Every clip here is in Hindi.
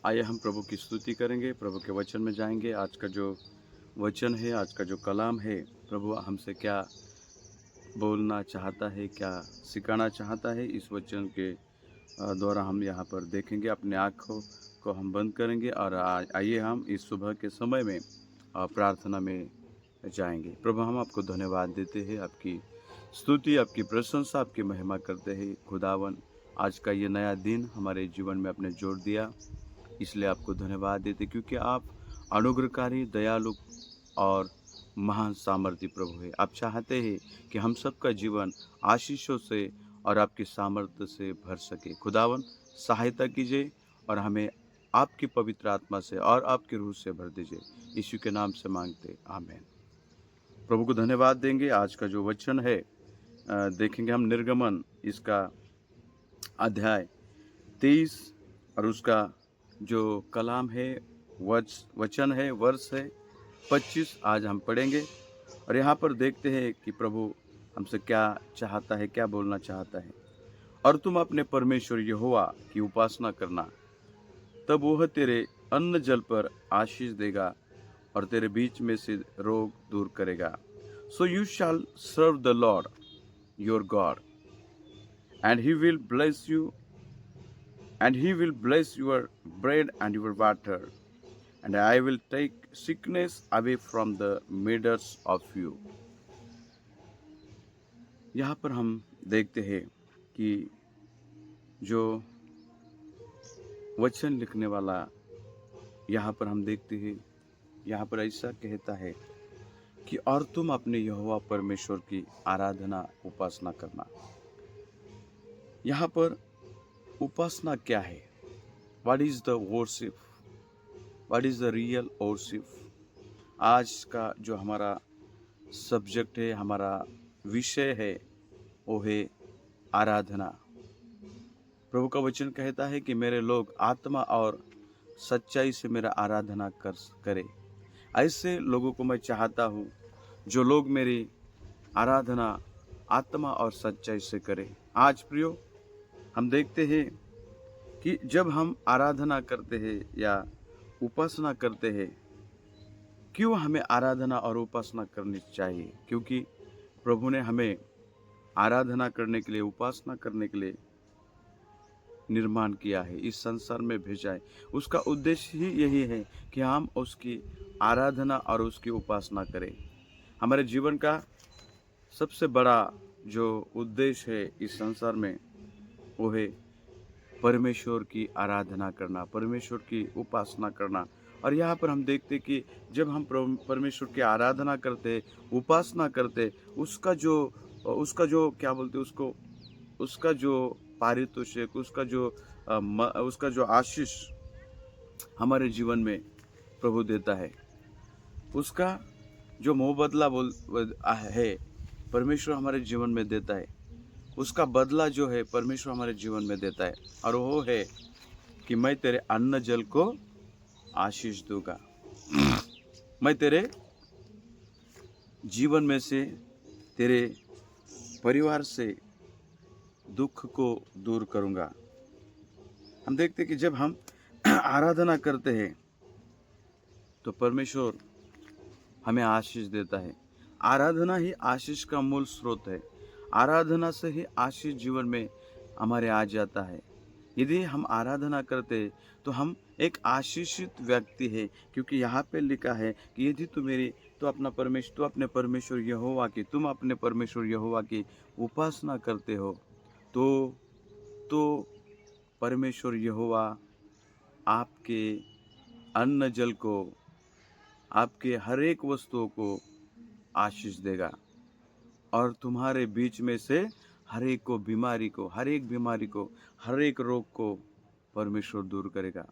आइए हम प्रभु की स्तुति करेंगे, प्रभु के वचन में जाएंगे। आज का जो वचन है, आज का जो कलाम है, प्रभु हमसे क्या बोलना चाहता है, क्या सिखाना चाहता है, इस वचन के द्वारा हम यहाँ पर देखेंगे। अपने आँखों को हम बंद करेंगे और आइए हम इस सुबह के समय में प्रार्थना में जाएंगे। प्रभु, हम आपको धन्यवाद देते हैं, आपकी स्तुति, आपकी प्रशंसा, आपकी महिमा करते हैं। खुदावन, आज का ये नया दिन हमारे जीवन में आपने जोड़ दिया, इसलिए आपको धन्यवाद देते, क्योंकि आप अनुग्रहकारी, दयालु और महान सामर्थ्य प्रभु है। आप चाहते हैं कि हम सबका जीवन आशीषों से और आपकी सामर्थ्य से भर सके। खुदावन, सहायता कीजिए और हमें आपकी पवित्र आत्मा से और आपकी रूह से भर दीजिए। यीशु के नाम से मांगते, आमीन। प्रभु को धन्यवाद देंगे। आज का जो वचन है देखेंगे हम निर्गमन, इसका अध्याय 23 और उसका जो कलाम है, वचन है, वर्ष है 25 आज हम पढ़ेंगे। और यहाँ पर देखते हैं कि प्रभु हमसे क्या चाहता है, क्या बोलना चाहता है। और तुम अपने परमेश्वर यहोवा की उपासना करना, तब वह तेरे अन्न जल पर आशीष देगा और तेरे बीच में से रोग दूर करेगा। So you shall serve the Lord your God and he will bless you and he will bless your bread and your water, and I will take sickness away from the midst of you. यहाँ पर हम देखते हैं कि जो वचन लिखने वाला, यहाँ पर हम देखते हैं, यहाँ पर ऐसा कहता है कि और तुम अपने यहोवा परमेश्वर की आराधना, उपासना करना। यहाँ पर उपासना क्या है? What is the worship? What is the real worship? आज का जो हमारा सब्जेक्ट है, हमारा विषय है, वो है आराधना। प्रभु का वचन कहता है कि मेरे लोग आत्मा और सच्चाई से मेरा आराधना करे। ऐसे लोगों को मैं चाहता हूँ, जो लोग मेरी आराधना आत्मा और सच्चाई से करें। आज प्रियो, हम देखते हैं कि जब हम आराधना करते हैं या उपासना करते हैं, क्यों हमें आराधना और उपासना करनी चाहिए? क्योंकि प्रभु ने हमें आराधना करने के लिए, उपासना करने के लिए निर्माण किया है, इस संसार में भेजा है। उसका उद्देश्य ही यही है कि हम उसकी आराधना और उसकी उपासना करें। हमारे जीवन का सबसे बड़ा जो उद्देश्य है इस संसार में, वो है परमेश्वर की आराधना करना, परमेश्वर की उपासना करना। और यहाँ पर हम देखते कि जब हम परमेश्वर की आराधना करते, उपासना करते, उसका जो क्या बोलते उसको, उसका जो पारितोषिक, उसका जो आशीष हमारे जीवन में प्रभु देता है, उसका जो मुबदला है, परमेश्वर हमारे जीवन में देता है। उसका बदला जो है परमेश्वर हमारे जीवन में देता है, और वो है कि मैं तेरे अन्न जल को आशीष दूंगा। मैं तेरे जीवन में से, तेरे परिवार से दुख को दूर करूंगा। हम देखते कि जब हम आराधना करते हैं तो परमेश्वर हमें आशीष देता है। आराधना ही आशीष का मूल स्रोत है। आराधना से ही आशीष जीवन में हमारे आ जाता है। यदि हम आराधना करते तो हम एक आशीषित व्यक्ति है, क्योंकि यहाँ पे लिखा है कि यदि तुम अपने परमेश्वर यहोवा की उपासना करते हो तो परमेश्वर यहोवा आपके अन्न जल को, आपके हर एक वस्तुओं को आशीष देगा, और तुम्हारे बीच में से हर एक बीमारी को, हर एक रोग को परमेश्वर दूर करेगा।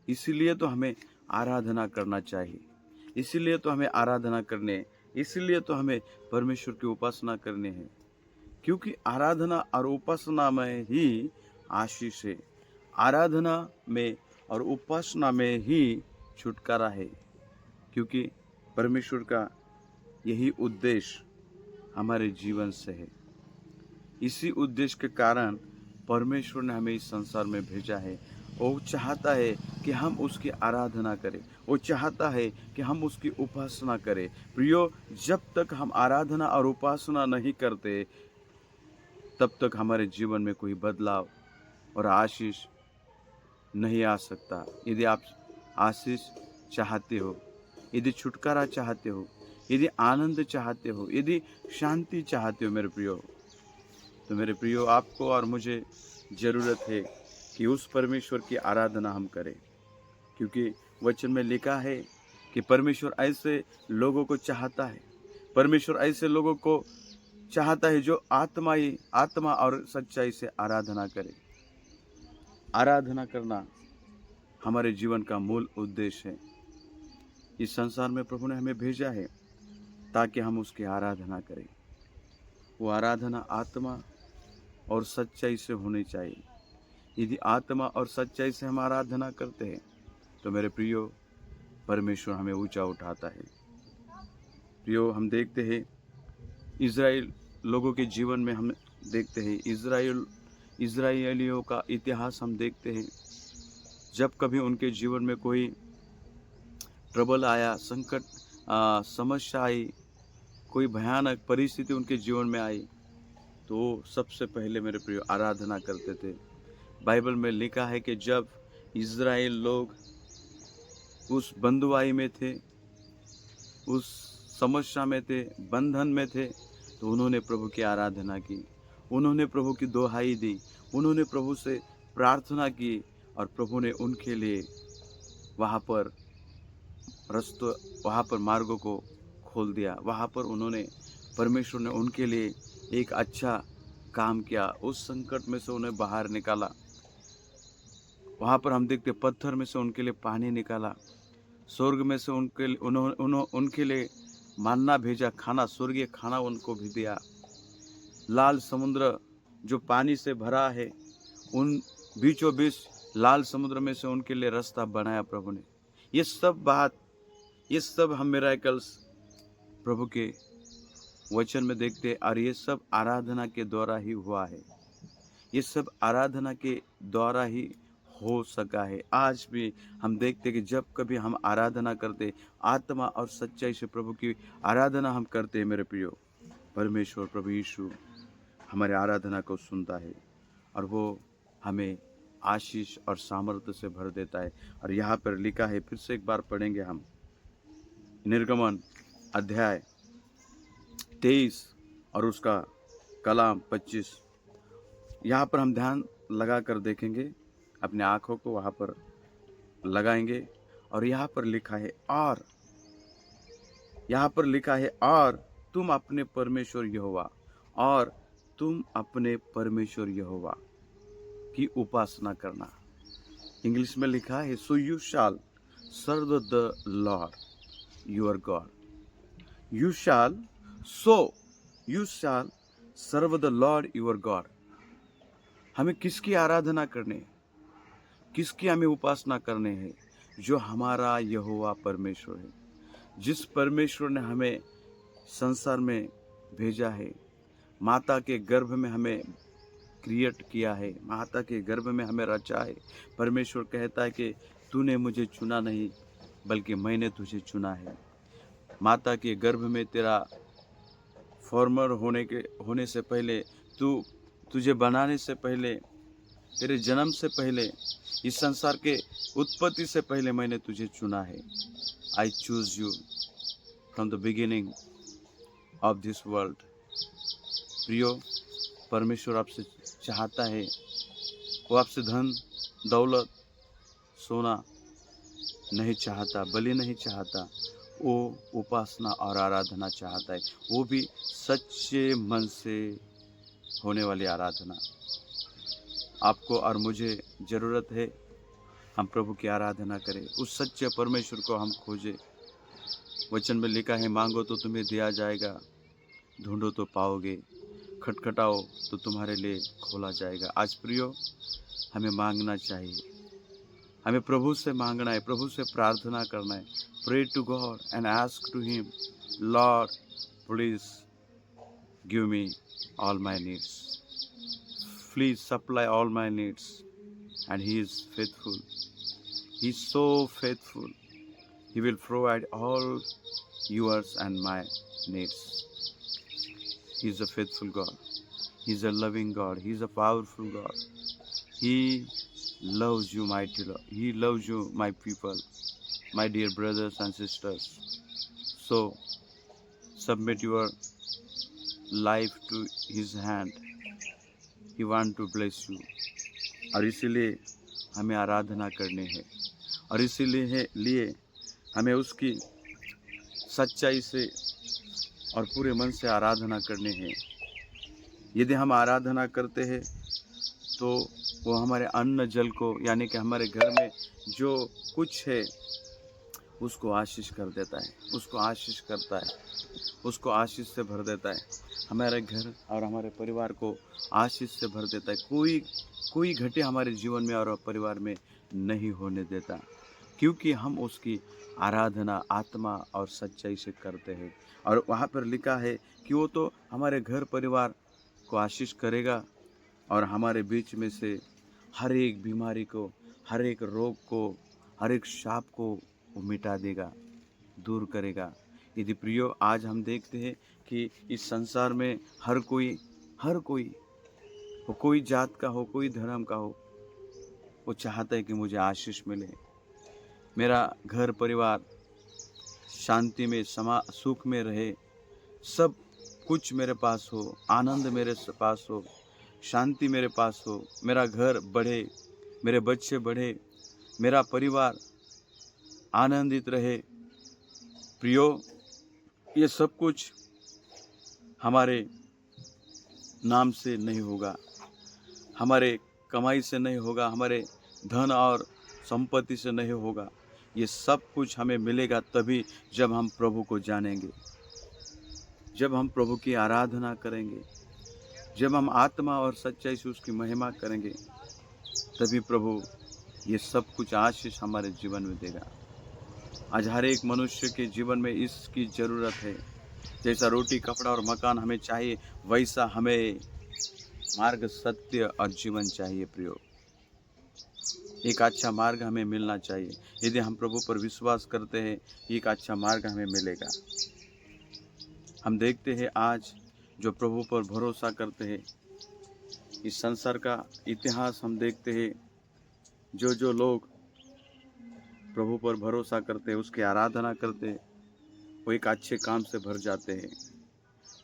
इसीलिए तो हमें आराधना करना चाहिए, इसीलिए तो हमें परमेश्वर की उपासना करनी है, क्योंकि आराधना और उपासना में ही आशीष है। आराधना में और उपासना में ही छुटकारा है, क्योंकि परमेश्वर का यही उद्देश्य हमारे जीवन से है। इसी उद्देश्य के कारण परमेश्वर ने हमें इस संसार में भेजा है, वो चाहता है कि हम उसकी आराधना करें, वो चाहता है कि हम उसकी उपासना करें। प्रियो, जब तक हम आराधना और उपासना नहीं करते, तब तक हमारे जीवन में कोई बदलाव और आशीष नहीं आ सकता। यदि आप आशीष चाहते हो, यदि छुटकारा चाहते हो, यदि आनंद चाहते हो, यदि शांति चाहते हो मेरे प्रियो, तो मेरे प्रियो आपको और मुझे ज़रूरत है कि उस परमेश्वर की आराधना हम करें। क्योंकि वचन में लिखा है कि परमेश्वर ऐसे लोगों को चाहता है, परमेश्वर ऐसे लोगों को चाहता है जो आत्मा और सच्चाई से आराधना करे। आराधना करना हमारे जीवन का मूल उद्देश्य है। इस संसार में प्रभु ने हमें भेजा है ताकि हम उसकी आराधना करें। वो आराधना आत्मा और सच्चाई से होनी चाहिए। यदि आत्मा और सच्चाई से हम आराधना करते हैं तो मेरे प्रियो, परमेश्वर हमें ऊंचा उठाता है। प्रियो, हम देखते हैं इज़राइल लोगों के जीवन में, हम देखते हैं इज़राइलियों का इतिहास हम देखते हैं। जब कभी उनके जीवन में कोई ट्रबल आया, संकट, समस्या आई, कोई भयानक परिस्थिति उनके जीवन में आई, तो सबसे पहले मेरे प्रिय आराधना करते थे। बाइबल में लिखा है कि जब इज़राइल लोग उस बंधुआई में थे, उस समस्या में थे, बंधन में थे, तो उन्होंने प्रभु की आराधना की, उन्होंने प्रभु की दुहाई दी, उन्होंने प्रभु से प्रार्थना की और प्रभु ने उनके लिए वहाँ पर मार्गों को खोल दिया। वहाँ पर परमेश्वर ने उनके लिए एक अच्छा काम किया, उस संकट में से उन्हें बाहर निकाला। वहाँ पर हम देखते पत्थर में से उनके लिए पानी निकाला, स्वर्ग में से उनके लिए मन्ना भेजा, खाना, स्वर्गीय खाना उनको भी दिया। लाल समुद्र जो पानी से भरा है, उन बीचों बीच लाल समुद्र में से उनके लिए रास्ता बनाया प्रभु ने। ये सब हम मिरेकल्स प्रभु के वचन में देखते हैं और ये सब आराधना के द्वारा ही हुआ है। ये सब आराधना के द्वारा ही हो सका है। आज भी हम देखते हैं कि जब कभी हम आराधना करते, आत्मा और सच्चाई से प्रभु की आराधना हम करते हैं मेरे प्रियो, परमेश्वर प्रभु यीशु हमारे आराधना को सुनता है और वो हमें आशीष और सामर्थ्य से भर देता है। और यहाँ पर लिखा है, फिर से एक बार पढ़ेंगे हम, निर्गमन अध्याय 23 और उसका कलाम 25। यहाँ पर हम ध्यान लगा कर देखेंगे, अपने आँखों को वहाँ पर लगाएंगे और यहाँ पर लिखा है, और तुम अपने परमेश्वर यहोवा की उपासना करना। इंग्लिश में लिखा है, so you shall serve the Lord your God. You shall serve the Lord your God. हमें किसकी आराधना करने, किसकी हमें उपासना करने हैं? जो हमारा यहोवा परमेश्वर है, जिस परमेश्वर ने हमें संसार में भेजा है, माता के गर्भ में हमें क्रिएट किया है, माता के गर्भ में हमें रचा है। परमेश्वर कहता है कि तूने मुझे चुना नहीं, बल्कि मैंने तुझे चुना है। माता के गर्भ में तेरा फॉर्मर होने से पहले, तुझे बनाने से पहले, तेरे जन्म से पहले, इस संसार के उत्पत्ति से पहले मैंने तुझे चुना है। I choose you from the beginning of this world. प्रियो, परमेश्वर आपसे चाहता है, वो आपसे धन दौलत सोना नहीं चाहता, बलि नहीं चाहता, वो उपासना और आराधना चाहता है, वो भी सच्चे मन से होने वाली आराधना। आपको और मुझे ज़रूरत है हम प्रभु की आराधना करें, उस सच्चे परमेश्वर को हम खोजें। वचन में लिखा है, मांगो तो तुम्हें दिया जाएगा, ढूंढो तो पाओगे, खटखटाओ तो तुम्हारे लिए खोला जाएगा। आज प्रियो, हमें मांगना चाहिए, हमें प्रभु से मांगना है, प्रभु से प्रार्थना करना है। Pray to God and ask to him, Lord please give me all my needs, please supply all my needs and He is faithful. He is so faithful. He will provide all yours and my needs. He is a faithful God. He is a loving God. He is a powerful God. He loves you, mighty Lord. He loves you, my people, my dear brothers and sisters. So submit your life to His hand. He want to bless you. और इसीलिए हमें आराधना करनी है, और इसीलिए हमें उसकी सच्चाई से और पूरे मन से आराधना करनी है। यदि हम आराधना करते हैं तो वो हमारे अन्न जल को, यानी कि हमारे घर में जो कुछ है उसको आशीष कर देता है, उसको आशीष करता है, उसको आशीष से भर देता है। हमारे घर और हमारे परिवार को आशीष से भर देता है। कोई घटे हमारे जीवन में और परिवार में नहीं होने देता, क्योंकि हम उसकी आराधना आत्मा और सच्चाई से करते हैं। और वहाँ पर लिखा है कि वो तो हमारे घर परिवार को आशीष करेगा और हमारे बीच में से हर एक बीमारी को, हर एक रोग को, हर एक शाप को वो मिटा देगा, दूर करेगा। यदि प्रियो, आज हम देखते हैं कि इस संसार में हर कोई वो कोई जात का हो, कोई धर्म का हो, वो चाहता है कि मुझे आशीष मिले, मेरा घर परिवार शांति में सुख में रहे, सब कुछ मेरे पास हो, आनंद मेरे पास हो, शांति मेरे पास हो, मेरा घर बढ़े, मेरे बच्चे बढ़े, मेरा परिवार आनंदित रहे। प्रियो, ये सब कुछ हमारे नाम से नहीं होगा, हमारे कमाई से नहीं होगा, हमारे धन और संपत्ति से नहीं होगा। ये सब कुछ हमें मिलेगा तभी जब हम प्रभु को जानेंगे, जब हम प्रभु की आराधना करेंगे, जब हम आत्मा और सच्चाई से उसकी महिमा करेंगे, तभी प्रभु ये सब कुछ आशीष हमारे जीवन में देगा। आज हर एक मनुष्य के जीवन में इसकी ज़रूरत है। जैसा रोटी, कपड़ा और मकान हमें चाहिए, वैसा हमें मार्ग, सत्य और जीवन चाहिए। प्रियो, एक अच्छा मार्ग हमें मिलना चाहिए। यदि हम प्रभु पर विश्वास करते हैं, एक अच्छा मार्ग हमें मिलेगा। हम देखते हैं आज जो प्रभु पर भरोसा करते हैं, इस संसार का इतिहास हम देखते हैं, जो लोग प्रभु पर भरोसा करते हैं, उसकी आराधना करते हैं, वो एक अच्छे काम से भर जाते हैं।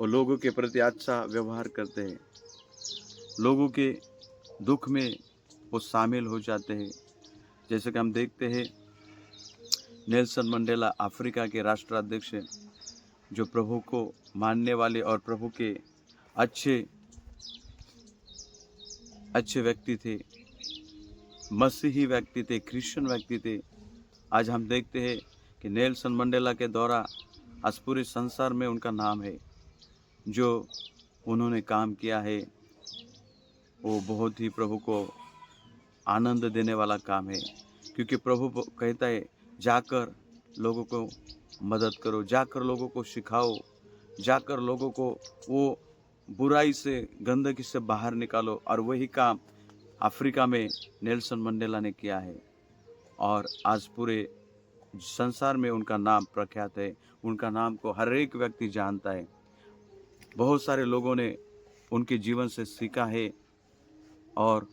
वो लोगों के प्रति अच्छा व्यवहार करते हैं, लोगों के दुख में वो शामिल हो जाते हैं। जैसे कि हम देखते हैं नेल्सन मंडेला अफ्रीका के राष्ट्राध्यक्ष, जो प्रभु को मानने वाले और प्रभु के अच्छे व्यक्ति थे, मसीही व्यक्ति थे, क्रिश्चियन व्यक्ति थे। आज हम देखते हैं कि नेल्सन मंडेला के द्वारा आज पूरे संसार में उनका नाम है। जो उन्होंने काम किया है वो बहुत ही प्रभु को आनंद देने वाला काम है, क्योंकि प्रभु कहता है जाकर लोगों को मदद करो, जाकर लोगों को सिखाओ, जाकर लोगों को वो बुराई से, गंदगी से बाहर निकालो। और वही काम अफ्रीका में नेल्सन मंडेला ने किया है, और आज पूरे संसार में उनका नाम प्रख्यात है। उनका नाम को हर एक व्यक्ति जानता है। बहुत सारे लोगों ने उनके जीवन से सीखा है और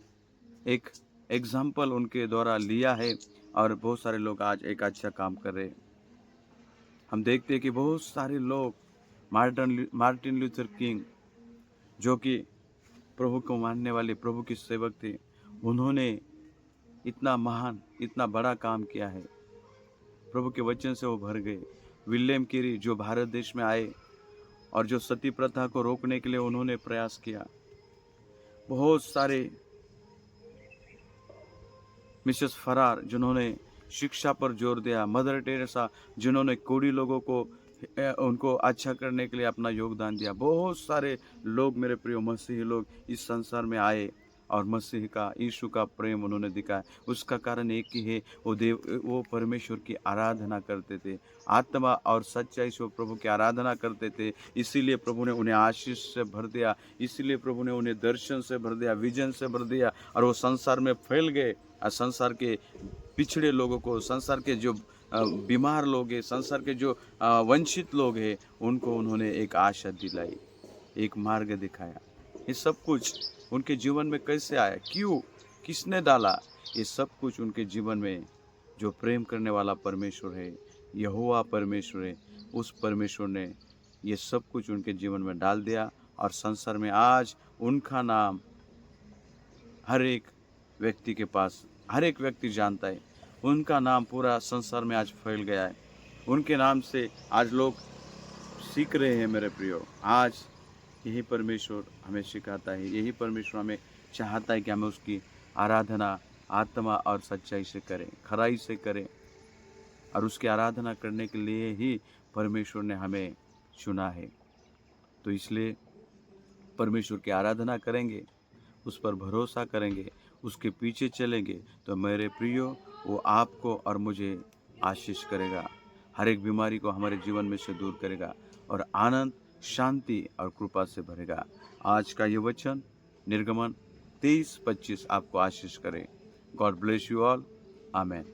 एक एग्जाम्पल उनके द्वारा लिया है, और बहुत सारे लोग आज एक अच्छा काम कर रहे हैं। हम देखते हैं कि बहुत सारे लोग, मार्टिन लूथर किंग, जो कि प्रभु को मानने वाले प्रभु के सेवक थे, उन्होंने इतना महान, इतना बड़ा काम किया है। प्रभु के वचन से वो भर गए। विलियम कैरी, जो भारत देश में आए और जो सती प्रथा को रोकने के लिए उन्होंने प्रयास किया। बहुत सारे मिसेस फरार, जिन्होंने शिक्षा पर जोर दिया। मदर टेरेसा, जिन्होंने कोढ़ी लोगों को उनको अच्छा करने के लिए अपना योगदान दिया। बहुत सारे लोग, मेरे प्रिय मसीही लोग, इस संसार में आए और मसीह का, यीशु का प्रेम उन्होंने दिखाया। उसका कारण एक ही है, वो परमेश्वर की आराधना करते थे, आत्मा और सच्चाई से वो प्रभु की आराधना करते थे। इसीलिए प्रभु ने उन्हें आशीष से भर दिया, इसीलिए प्रभु ने उन्हें दर्शन से भर दिया, विजन से भर दिया, और वो संसार में फैल गए। और संसार के पिछड़े लोगों को, संसार के जो बीमार लोग हैं, संसार के जो वंचित लोग हैं, उनको उन्होंने एक आशा दिलाई, एक मार्ग दिखाया। ये सब कुछ उनके जीवन में कैसे आया, क्यों, किसने डाला? ये सब कुछ उनके जीवन में जो प्रेम करने वाला परमेश्वर है, यहोवा परमेश्वर है, उस परमेश्वर ने ये सब कुछ उनके जीवन में डाल दिया। और संसार में आज उनका नाम हर एक व्यक्ति के पास, हर एक व्यक्ति जानता है। उनका नाम पूरा संसार में आज फैल गया है। उनके नाम से आज लोग सीख रहे हैं मेरे प्रियो। आज यही परमेश्वर हमें सिखाता है, यही परमेश्वर हमें चाहता है कि हमें उसकी आराधना आत्मा और सच्चाई से करें, खराई से करें। और उसकी आराधना करने के लिए ही परमेश्वर ने हमें चुना है। तो इसलिए परमेश्वर की आराधना करेंगे, उस पर भरोसा करेंगे, उसके पीछे चलेंगे, तो मेरे प्रियो वो आपको और मुझे आशीष करेगा, हर एक बीमारी को हमारे जीवन में से दूर करेगा और आनंद, शांति और कृपा से भरेगा। आज का ये वचन निर्गमन 23-25 आपको आशीष करे। God bless you all. Amen.